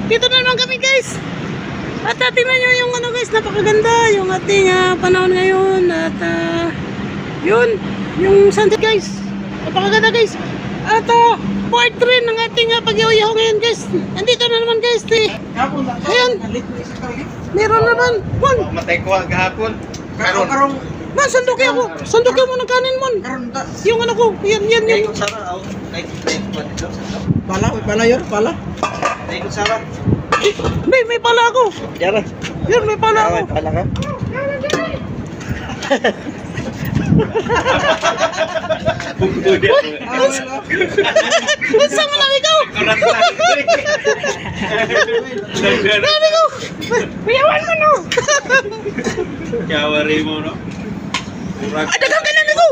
Dito na naman kami guys. At tingnan nyo yung ano guys, napakaganda yung ating panahon ngayon. At yun, yung sunset guys, napakaganda guys. At part 3 ng ating pag-iuyaw ngayon guys. Andito na naman guys. Ayan, meron naman. Mon, Matay ko gahapon. Karong man, sandukin ako. Sandukin mo ng kanin mon. Yung ano ko, yan yung Pala yun, pala. may pala ako. Diyan. Yun, may pala ako. Pala ka. Saan mo lang ikaw? Sabi ko, mayawan mo no. Kawari mo no. Ay, dagang kailan ko.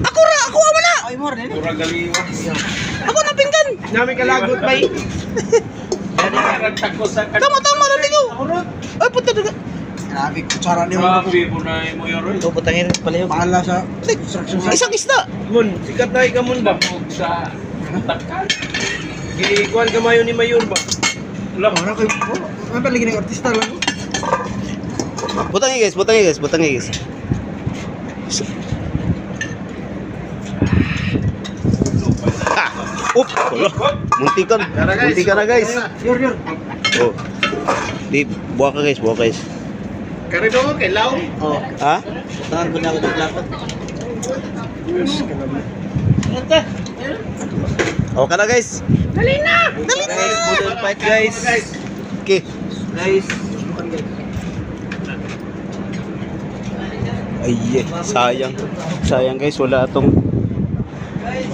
Ako mo na. Ay, more din. Murag galiwa. Ako na pinggan. Nami kalagot bay. Tama na ko. Ay, puta daga. Grabe, kutsara niyo. Grabe po na mo yun. Ito putangin pala yun. Pala sa construction site. Isang isda. Mun, sikat na ka mun ba? Sa takal. Gikuan ka mayo ni Mayor ba? Wala Ano kayo? Ano ba lagi ng artista lang? Butangin guys. Muntikan na guys. Yor. Oh. Di, buha ka guys. Karido mo kay Lao. Oh, Ha? tahan ko na ako ng lakot. O ka na guys. Dali na. Guys, model fight guys. Okay. Guys. Ay, sayang guys, wala atong.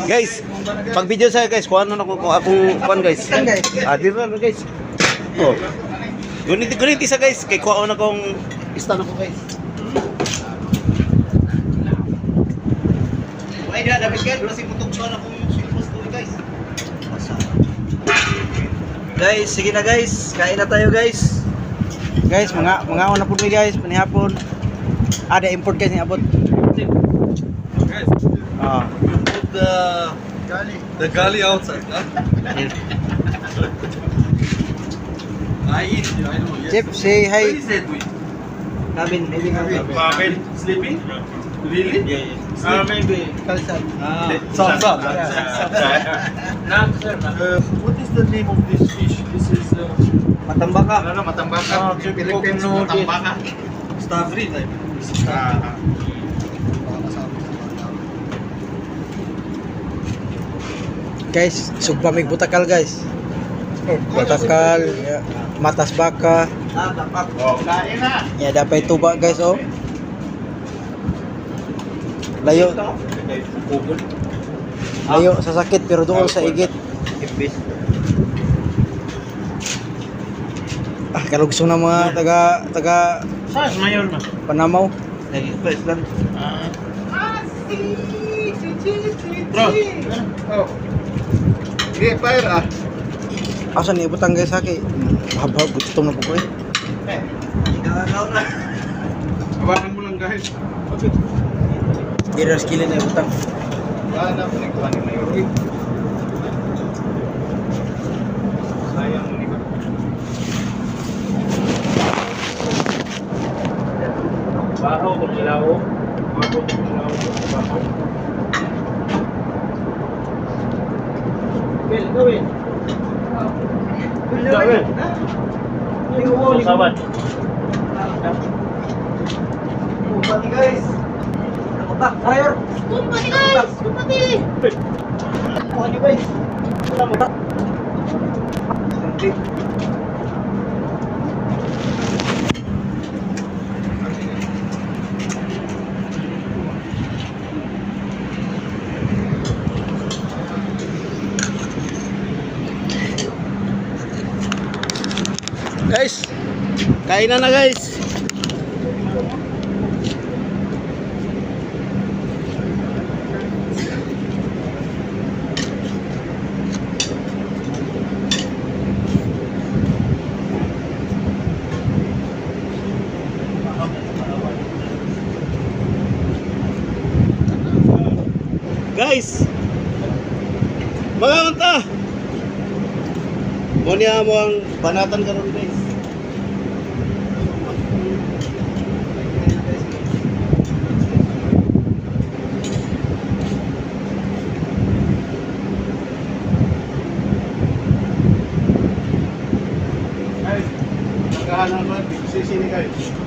Guys, pag video sa guys, kuha na ako akong kuan guys. Di na guys. Oh. Gunit isa guys, kay kuha na akong stand ako guys. Why da dapat guys, wala si putok na akong silpos ko guys. Guys, sige na guys. Kain na tayo guys. Guys, mga una po guys, panihapon. Ada import guys ni abot. Guys, Ah. put the gali outside. I eat, I know. Yes. Chip, say Where hi. is Edwin? Kabin, maybe kabin. Pavel sleeping? Really? Yeah. Maybe. Kalsad. Stop. What is the name of this fish? This is Matambaka. matambaka. Philippines matambaka. Stavri like. Guys, sugpa mig butakal guys. Butakal, ya, matas baka. Oh, kain na. Ya dapat tuba guys oh. Layo. Layo sa sakit pero doon sa igit. Kalugso na mga taga Saan mayor na? Panamaw. Lagi pa islan. Bro. Oh. Sige, fire ah. Asa ni ibutang guys haki. Habab gusto na po ko eh. Abakan mo lang guys. Dira skill na ibutang. Wala na pinagkuhan ni Mayor. Sayang mo ni ba? Baho kung ilaw. Baho kung ilaw. Baho. Gawin. Sabat. Kumpati guys. Kumpati fire. Kumpati guys, kumpati. Kumpati guys. Guys, kain na guys. Guys, mga kanta. Mo niya mo ang banatan karon guys. Guys, naghahanap ba sisi ni guys?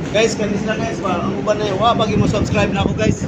Guys, kanis lang guys, ang uban na wa pag mo subscribe na ako guys.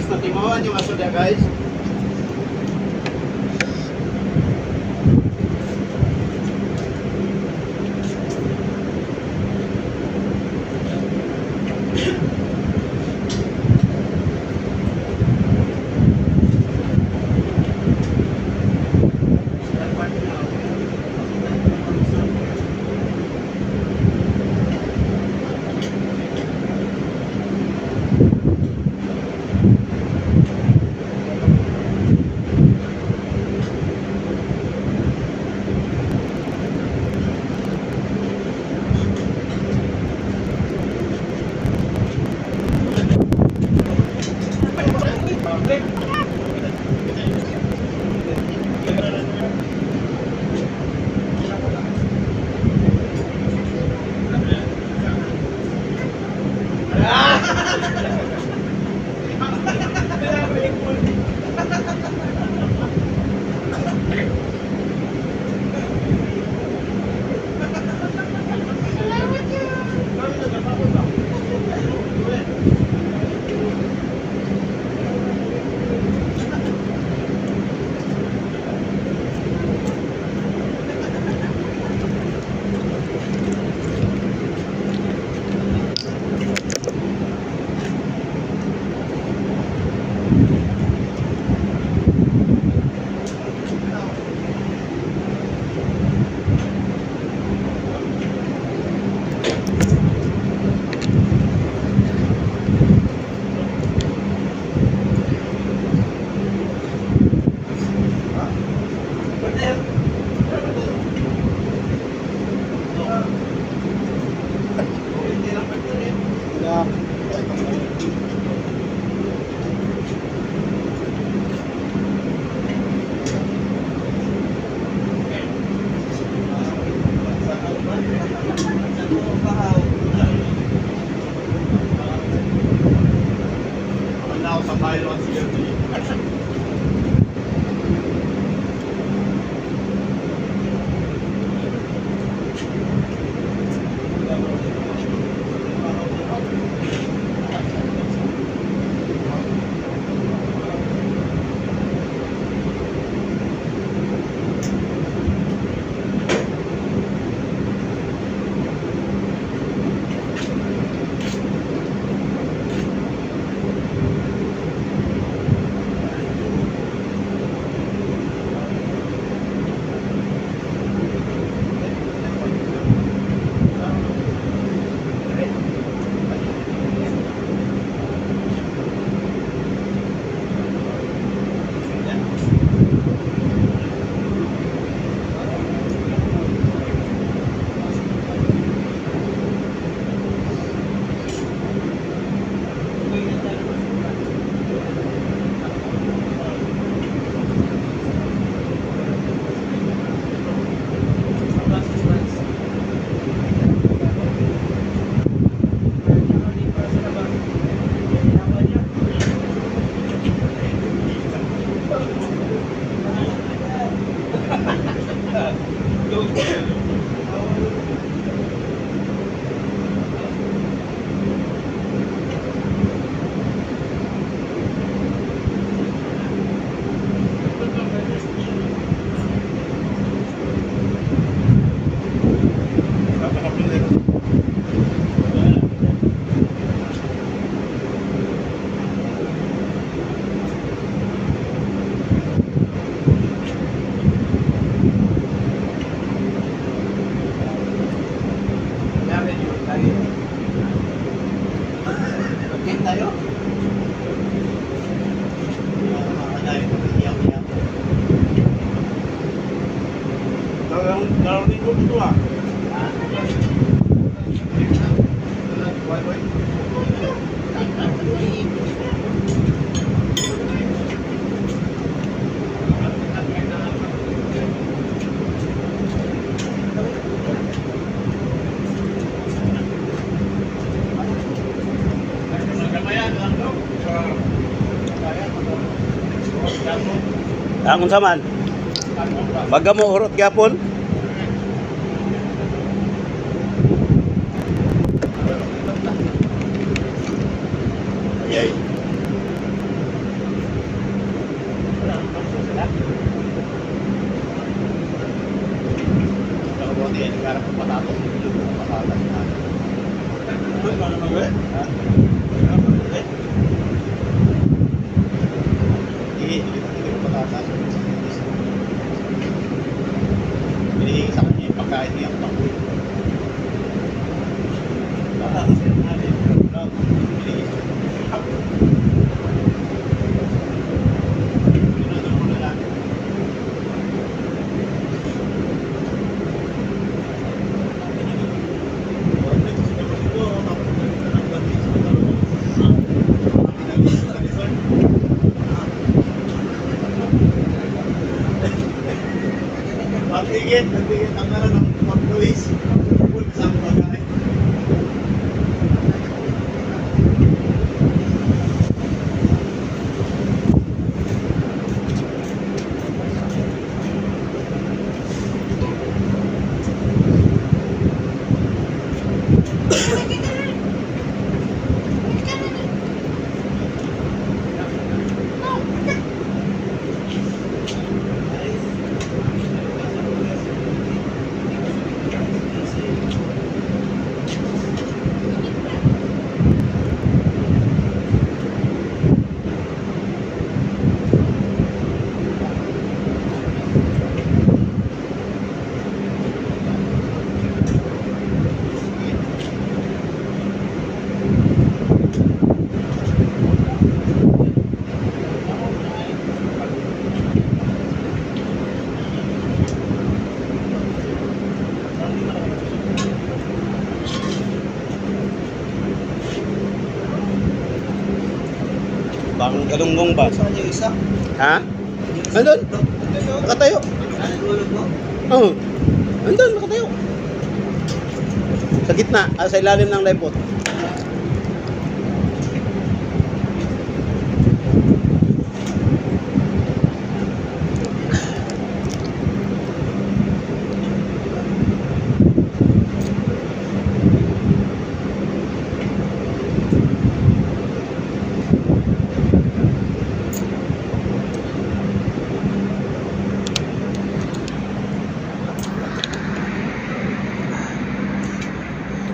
Guys, matimawan yung aso niya guys. Ang unsa man? Baga mo urot gyapon. Yay. Hinihingi sa kanya yung pagkain niya. Natigit ang naran ng pag-police. Sa bagay. Bang galunggong ba? Saan yung isa? Ha? Andun? Nakatayo. Oo. Andun, nakatayo. Sa gitna, sa ilalim ng lipot.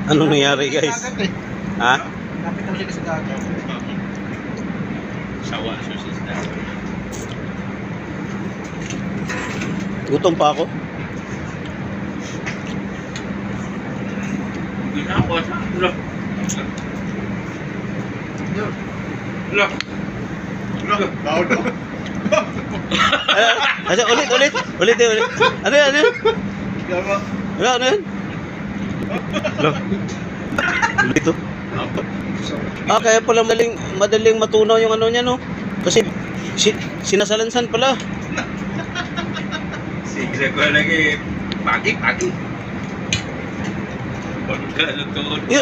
Ano nangyari guys? Ha? Kapit na siya sa dagat. Sawa, susis na. Gutom pa ako. Ginakot. Look. Look. Look. Loud. Ulit. Ano yan? Ano yan? Ito. Kaya pala madaling matunaw yung ano niya, no? Kasi sinasalansan pala. Sige ko lagi. Pagi.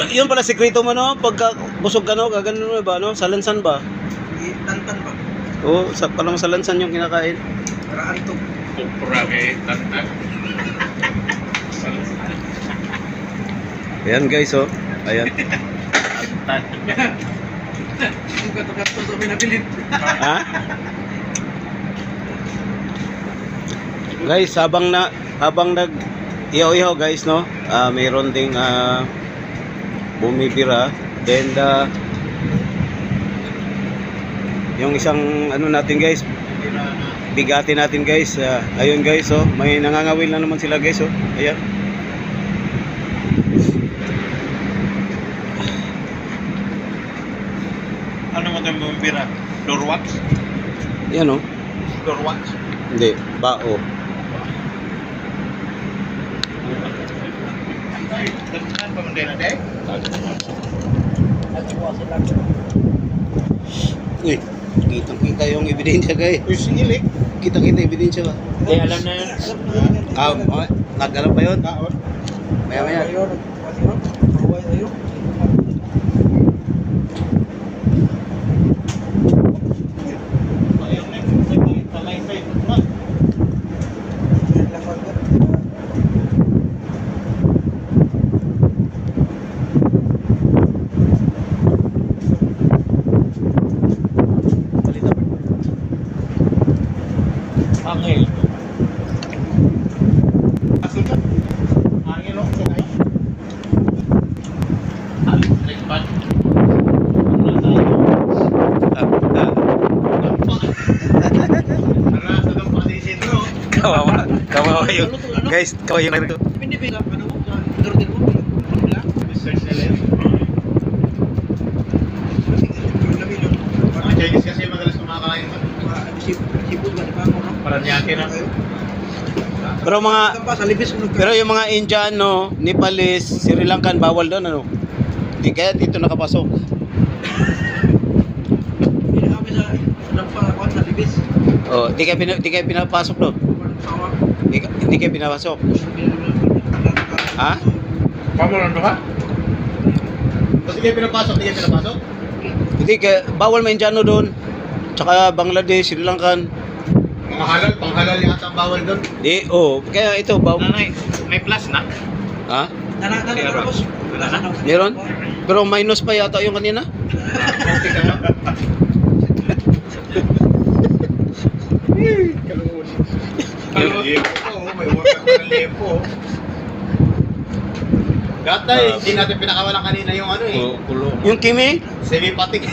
Yun pala sekreto mo, no? Pagka busog ka, no? Gaganon mo ba, no? Salansan ba? Tantan ba? Oo, palang salansan yung kinakain. Para antok. Kupra kay tantan. Ayan guys, oh. Ayan. Ang gato-gato sa pinabilin. Ha? Guys, habang nag ihaw-ihaw guys, no? Mayroon ding bumibira. Then yung isang ano natin guys, bigati natin guys. Ayun guys, oh. May nangangawil na naman sila guys, oh. Ayan. Ano mo itong bumibira? Lorwax? Yan, oh. Lorwax? Hindi, bao. Tantan pa man din na dek? Uy, kitang-kita yung ebidensya guys. Uy, singilik. Kita-kita ebidensya ba? Hindi, alam na yun. Nag-alam pa yun? Maya-maya. Angel. Angel, okay. Alin, Kawayo. Guys, kawayo na ito. Hindi pila ano mo sa order mo. Pila. Research nila yun. Labi doon. Mga Chinese kasi madalas kumakain ba? Sipod ba diba ako no? Paranaque na. Pero mga Sa libis ko pero yung mga Indiano, Nepalese, Sri Lankan bawal doon ano. Di kaya dito nakapasok. Hindi kami sa nagpa sa libis. Oh, di kayo pinapasok doon. Sawa. Hindi kayo pinapasok. Ha? Pamulan ba ka? Kasi kayo pinapasok, di kayo pinapasok? Hindi kaya bawal may Indiano doon. Tsaka Bangladesh, Sri Lankan. Mga halal, panghalal yung atang bawal doon. Di, oh, kaya ito bawal. Nanay, may plus na. Ha? Tapos. Meron? Pero minus pa yata yung kanina. Okay ka na? Oo, may workout pa ng lepo. Gatay, hindi natin pinakawalan kanina yung ano eh. Yung Kimi, Semi-patik.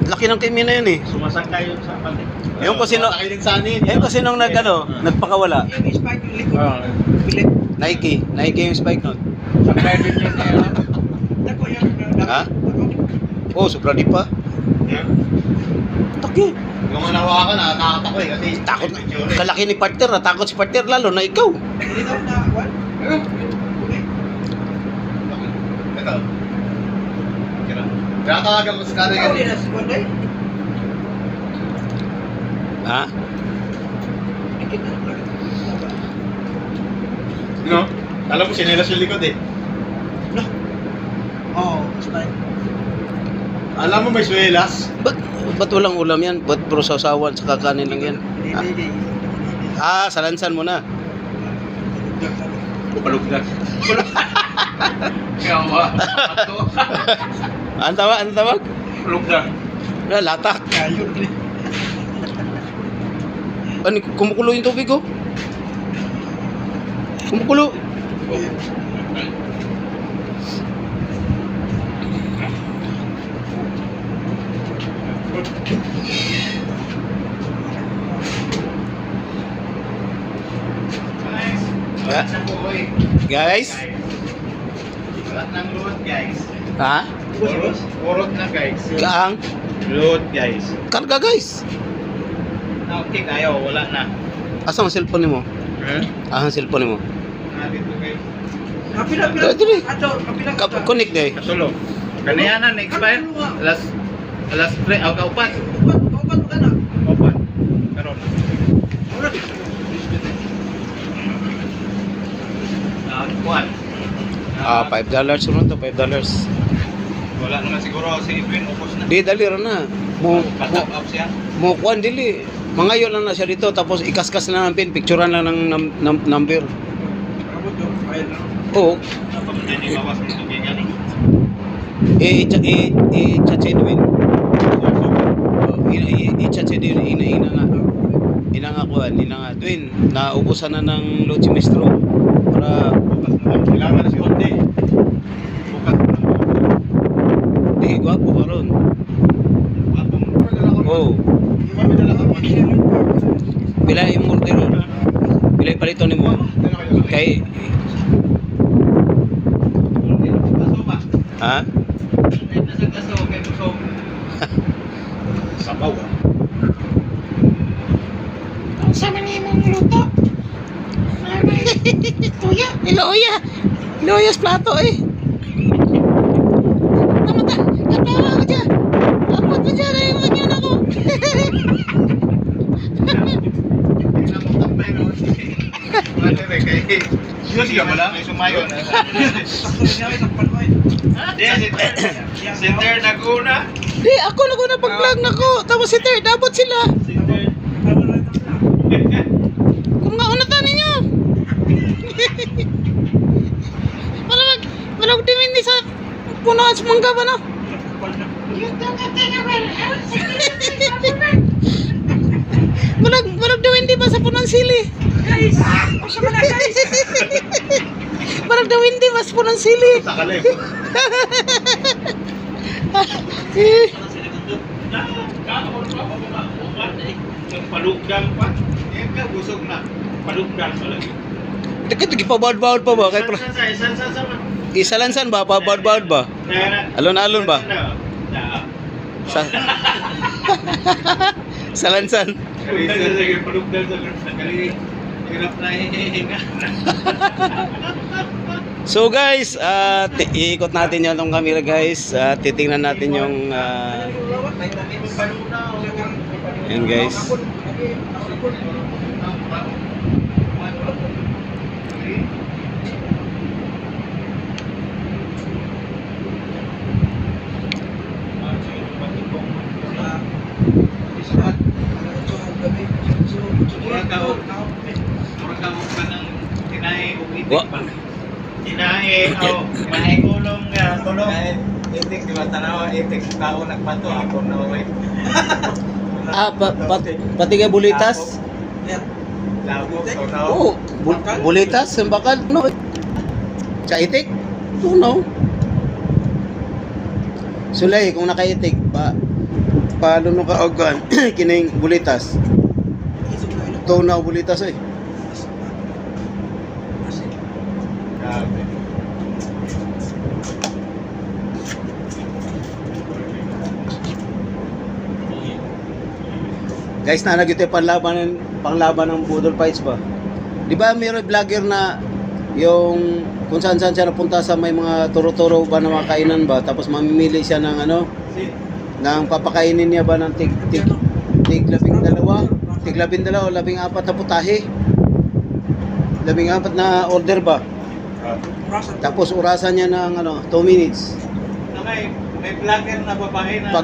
laki ng Kimi na yun eh. Sumasangkay yun sa patik. Yung kung sino- Sumasakay din sa anin. Ayun kasi nung nagpakawala. Yung spike yung likod. Pilit. Nike yung spike nun. Sakay din yun na yun. Dako yung Ha? Oh, sobra di pa. Takyo. Yung nahawa ka, nakatakot ako eh. Kasi Takot. picture eh. Kalaki ni partner, natakot si partner lalo na ikaw. Hindi daw na what? Okay. Ito. Kaya tawagan mo sa kanay Ikaw din na si Bonday. Ha? Dikit na lang. No? Alam mo, sinelas yung likod eh. Oh, spike. Alam mo, may swelas. Ba't walang ulam yan? Ba't puro sasawan sa kakanin lang yan? Hindi. Salansan mo na. Palugdan. Kaya mo, ito. Ano tawag? Palugdan. Latak. Kayo rin. Ano, kumukulo yung tubig ko? Kumukulo. Lahat ng buhay. Guys? Lahat ng load, guys. Ha? Purot na, guys. Kaang? Load, guys. Karga guys. Okay, tayo. Wala na. Asa ang cellphone mo? Ang cellphone mo? Natin to, guys. Kapila. Dili. Ato, kapila. Connect deh. Kasulo. Kanayanan, expire. Alas 3, o kaupat. Upat ka na. Opat. Karon. Kuan. $5 naman to, $5. Wala naman siguro si Edwin, ubos na. Di, dali rin na. Patap up siya. Mo kuan dili. Mangayo lang na siya dito tapos ikaskas na ng pin, picturean lang ng number. Abot yung file. Oo. Tapos din ibawas mo ito ganyan eh. I-chat si Edwin. I-chat si Edwin. Ina nga. Ina nga kuan. Ina nga. Edwin, naubusan na ng load si Mistro. Para Bukas na lang. Kailangan na si Honde. Bukas na lang. di gwapo karon. Oo. Kami dala ka. Pila yung mordero. Pila yung palito ni mo. Kay ha? Nasa kaso, kay Busog. Sabaw ah. Sama niya mong luto. Tuya, iloya. Iloyas plato eh. Tamata, katawa ka dyan. Abot mo dyan ay magyan ako. Sino siya pala? May sumayo na. Center Naguna. Di, ako naguna pag-vlog na ko. Tapos si Ter, dabot sila. Kung nga unatan ninyo. Malag dimin sa puno at mangga ba no? Malag dimin di ba sa punong sili? Guys! Guys! Malag dimin di ba sa punong sili? Sa kalip. Palugdan pa. Busog na. Palugdan pala. Dikit gipabawd-bawd pa ba kay Isalansan ba pabawd-bawd ba? Alon-alon ba? Sa Salansan. So guys, iikot natin yung tong camera guys. Titingnan natin yung yan guys. Wa. Tinae o kulong tulong. Itik di ba tanaw itik tao nagpato ako na way. Pati ka bulitas? Labo so now. Oo, bulitas, bakal, no? Sa itik? No. Sulay, kung nakaitik, paano no ka ogan, kining bulitas? Tunaw bulitas eh. Grabe. Guys, nanagit yung panglaban ng Budol Fights ba? Di ba mayroong vlogger na yung kung saan siya napunta sa may mga turo-turo ba na mga kainan ba, tapos mamimili siya ng ano, ng papakainin niya ba ng tig 12 o 14 na putahe. 14 na order ba? Tapos orasan niya ng ano, 2 minutes. May vlogger na babae na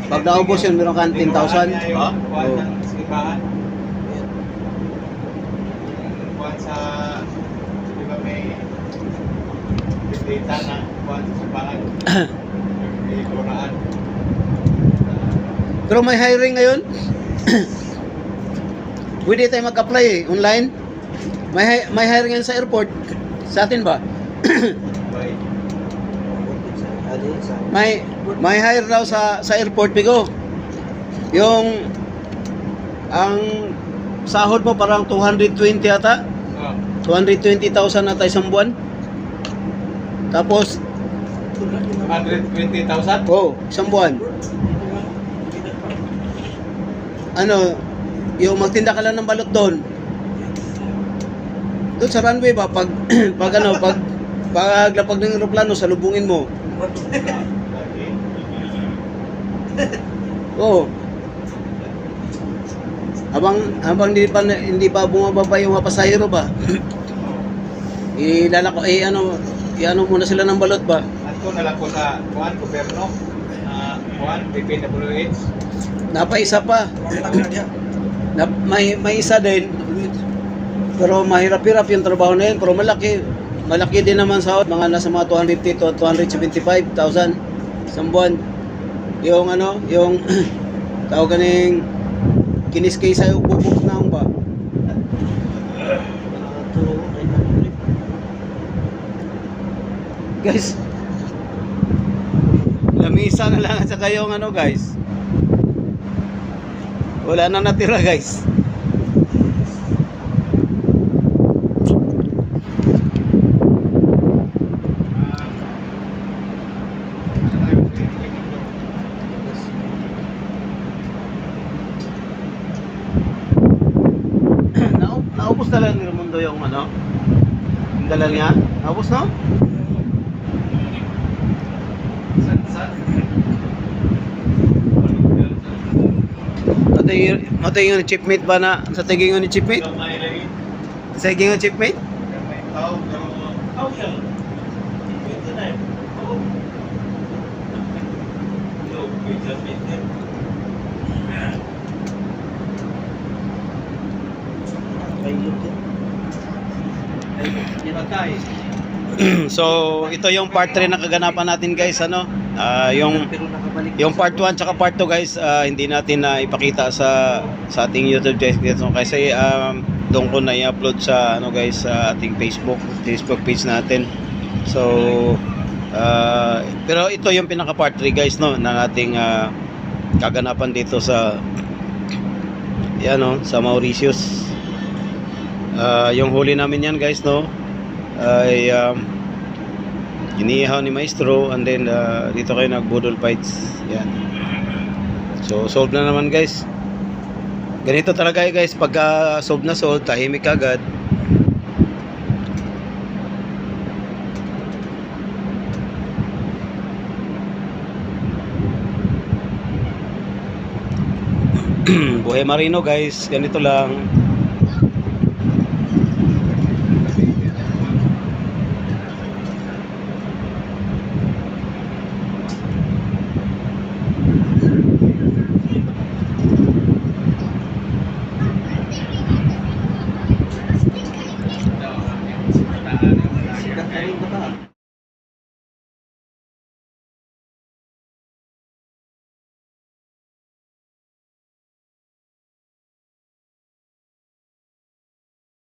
Pag naubos yun, meron kang 10,000. Oh. Oo. Buwan sa di ba may data na buwan sa simbahan. May Quran. Pero may hiring ngayon. Pwede tayo mag-apply eh, online. May hiring ngayon sa airport. Sa atin ba? May hire daw sa airport bigo. Yung ang sahod mo parang 220 ata. 220,000 ata isang buwan. Tapos 120,000? isang buwan. Ano, yung magtinda ka lang ng balot doon. Doon sa runway ba pag paglapag ng eroplano salubungin mo. Oo. Habang hindi pa bumababa yung mga pasahero ba? Iano muna sila ng balot ba? Ato na lang ko sa kuan gobyerno. Kuan PPWH. Napaisa pa. May isa din. Pero mahirap-hirap yung trabaho na yun. Pero malaki din naman sahod. Mga nasa mga 250 to 275,000 isang buwan. Yung tawag kaning kiniskay sa'yo bubuk na ba? Guys, lamisa na lang sa kayong guys. Wala na natira guys. Naubos na lang ni Ramundo yung yung dala niya. Naubos na? Matay yung chipmate ba na sa tiging yung chipmate? Sa tiging yung chipmate? So ito yung part 3 na kaganapan natin guys, yung part 1 tsaka part 2 guys, hindi natin na ipakita sa ating YouTube guys, kasi doon ko na i-upload sa guys, sa ating Facebook page natin. So pero ito yung pinaka part 3 guys ng ating kaganapan dito sa sa Mauritius. Yung huli namin yan guys, no, ay inihaw ni Maestro, and then dito kayo nagbudol fights. Yan. So solve na naman guys. Ganito talaga guys, pagka solve na solve, tahimik agad. Buhay marino guys, ganito lang.